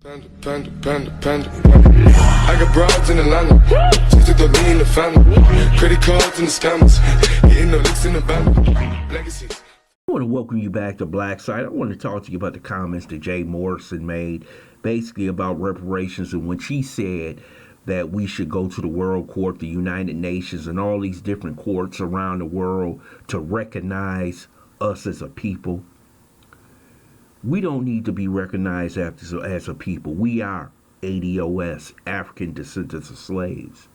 Panda. I got broads in Atlanta. Just took the lean in the family. Credit cards and the scammers. Hitting the licks in the band. Legacies. I want to welcome you back to Black Side. I want to talk to you about the comments that Jay Morrison made, basically about reparations, and when she said that we should go to the World Court, the United Nations, and all these different courts around the world to recognize us as a people. We don't need to be recognized as a people. We are ADOS, African Descendants of Slaves.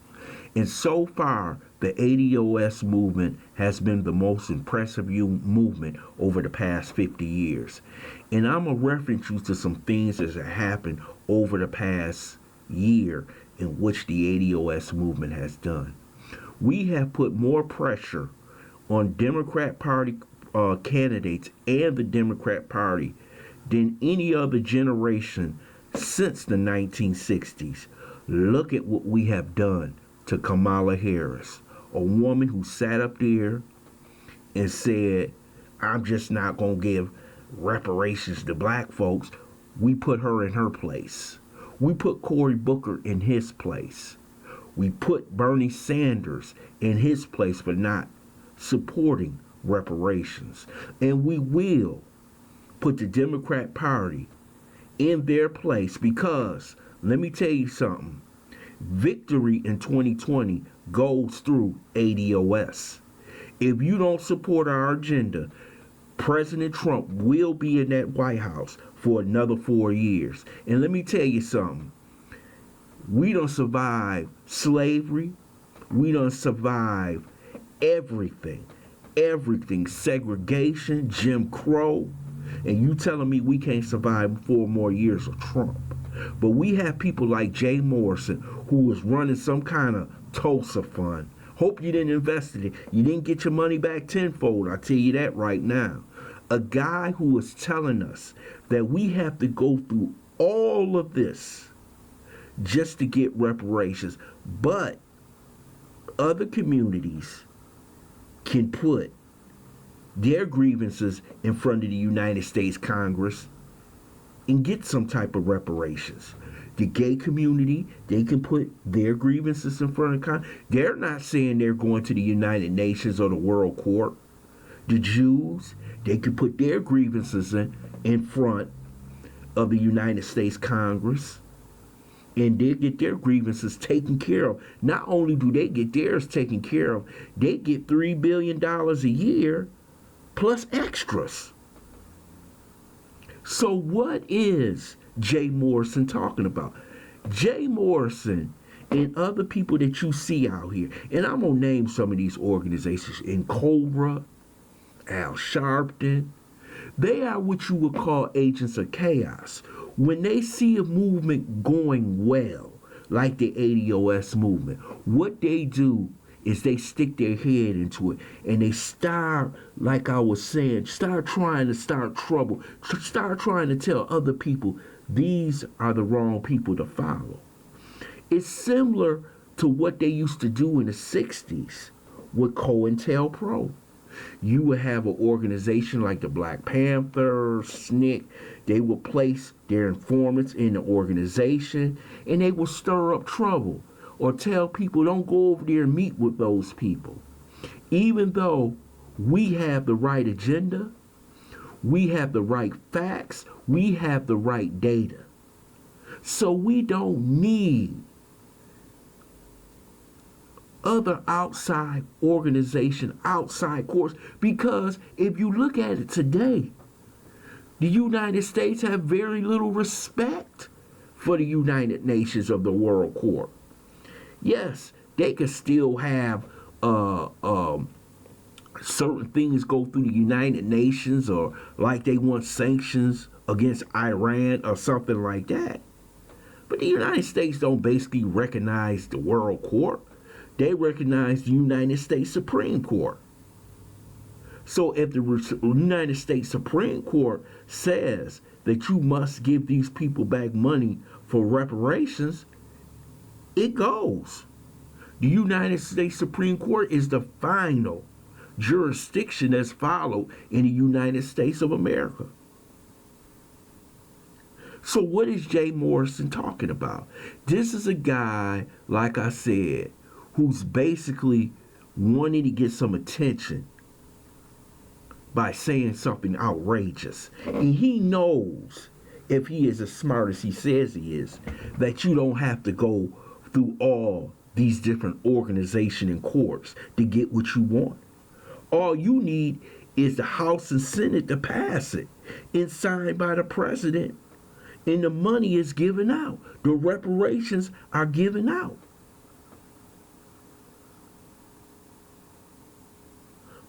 And so far, the ADOS movement has been the most impressive movement over the past 50 years. And I'm going to reference you to some things that have happened over the past year in which the ADOS movement has done. We have put more pressure on Democrat Party candidates and the Democrat Party than any other generation since the 1960s. Look at what we have done to Kamala Harris, a woman who sat up there and said, I'm just not going to give reparations to black folks. We put her in her place. We put Cory Booker in his place. We put Bernie Sanders in his place for not supporting reparations. And we will put the Democrat Party in their place because, let me tell you something, victory in 2020 goes through ADOS. If you don't support our agenda, President Trump will be in that White House for another 4 years. And let me tell you something, we don't survive slavery, we don't survive everything, segregation, Jim Crow, and you telling me we can't survive 4 more years of Trump. But we have people like Jay Morrison who is running some kind of Tulsa fund. Hope you didn't invest in it. You didn't get your money back tenfold, I'll tell you that right now. A guy who is telling us that we have to go through all of this just to get reparations. But other communities can put their grievances in front of the United States Congress and get some type of reparations. The gay community, they can put their grievances in front of Congress. They're not saying they're going to the United Nations or the World Court. The Jews, they can put their grievances in front of the United States Congress, and they get their grievances taken care of. Not only do they get theirs taken care of, they get $3 billion a year plus extras. So what is Jay Morrison talking about? Jay Morrison and other people that you see out here, and I'm going to name some of these organizations, in Cobra, Al Sharpton, they are what you would call agents of chaos. When they see a movement going well, like the ADOS movement, what they do is they stick their head into it and they start, like I was saying, start trying to start trouble, start trying to tell other people these are the wrong people to follow. It's similar to what they used to do in the 60s with COINTELPRO. You would have an organization like the Black Panthers, SNCC. They would place their informants in the organization and they would stir up trouble or tell people don't go over there and meet with those people. Even though we have the right agenda, we have the right facts, we have the right data. So we don't need other outside organization, outside courts, because if you look at it today, the United States have very little respect for the United Nations of the World Court. Yes, they could still have certain things go through the United Nations, or like they want sanctions against Iran or something like that. But the United States don't basically recognize the World Court. They recognize the United States Supreme Court. So if the United States Supreme Court says that you must give these people back money for reparations, it goes. The United States Supreme Court is the final jurisdiction that's followed in the United States of America. So what is Jay Morrison talking about? This is a guy, like I said, who's basically wanting to get some attention by saying something outrageous. And he knows, if he is as smart as he says he is, that you don't have to go through all these different organizations and courts to get what you want. All you need is the House and Senate to pass it and signed by the president, and the money is given out. The reparations are given out.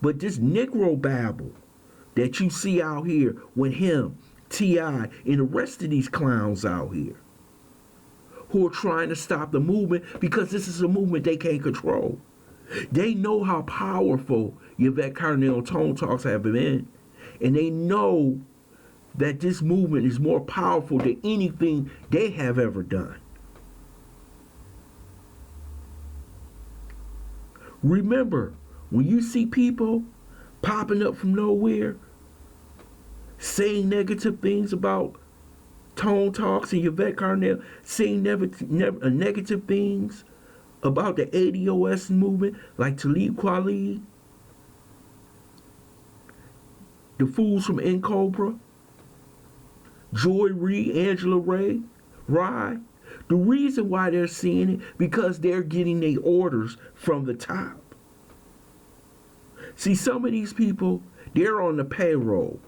But this Negro Babble that you see out here with him, T.I., and the rest of these clowns out here who are trying to stop the movement, because this is a movement they can't control. They know how powerful Yvette Carnell Tone Talks have been, and they know that this movement is more powerful than anything they have ever done. Remember, when you see people popping up from nowhere, saying negative things about Tone Talks and Yvette Carnell, saying negative things about the ADOS movement, like Talib Kweli, the fools from N Cobra, Joy Reid, Angela Rye. The reason why they're seeing it, because they're getting their orders from the top. See, some of these people, they're on the payroll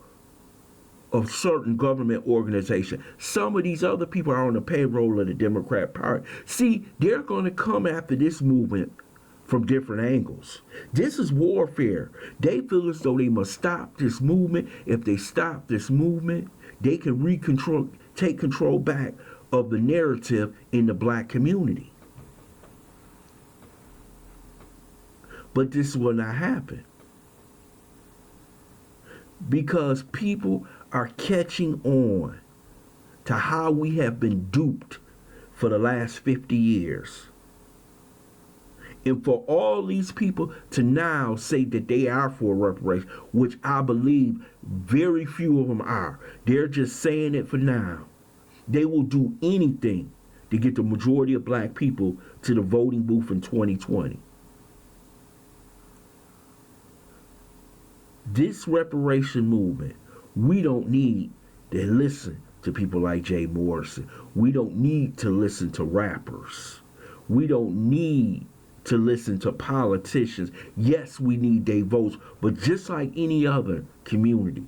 of certain government organization. Some of these other people are on the payroll of the Democrat Party. See, they're going to come after this movement from different angles. This is warfare. They feel as though they must stop this movement. If they stop this movement, they can take control back of the narrative in the black community. But this will not happen, because people are catching on to how we have been duped for the last 50 years. And for all these people to now say that they are for reparations, which I believe very few of them are. They're just saying it for now. They will do anything to get the majority of black people to the voting booth in 2020. This reparation movement, we don't need to listen to people like Jay Morrison. We don't need to listen to rappers. We don't need to listen to politicians. Yes, we need their votes, but just like any other community,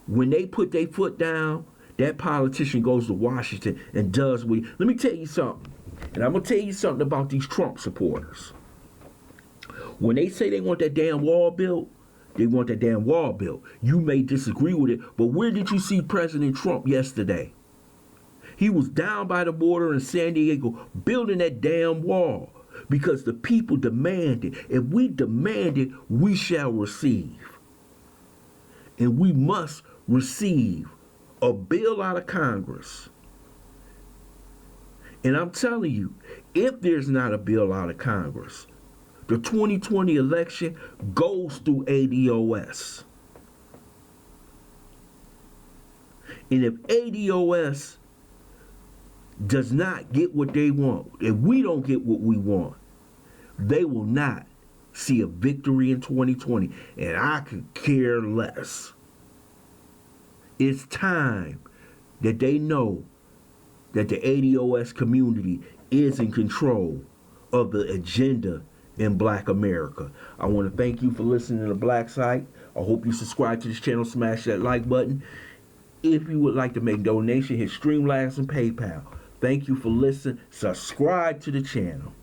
when they put their foot down, that politician goes to Washington and does what let me tell you something, and I'm going to tell you something about these Trump supporters. When they say they want that damn wall built, they want that damn wall built. You may disagree with it, but where did you see President Trump yesterday? He was down by the border in San Diego building that damn wall because the people demanded. If we demanded, we shall receive. And we must receive a bill out of Congress. And I'm telling you, if there's not a bill out of Congress, the 2020 election goes through ADOS. And if ADOS does not get what they want, if we don't get what we want, they will not see a victory in 2020. And I could care less. It's time that they know that the ADOS community is in control of the agenda in Black America. I want to thank you for listening to Black Site. I hope you subscribe to this channel, smash that like button. If you would like to make a donation, hit Streamlabs and PayPal. Thank you for listening. Subscribe to the channel.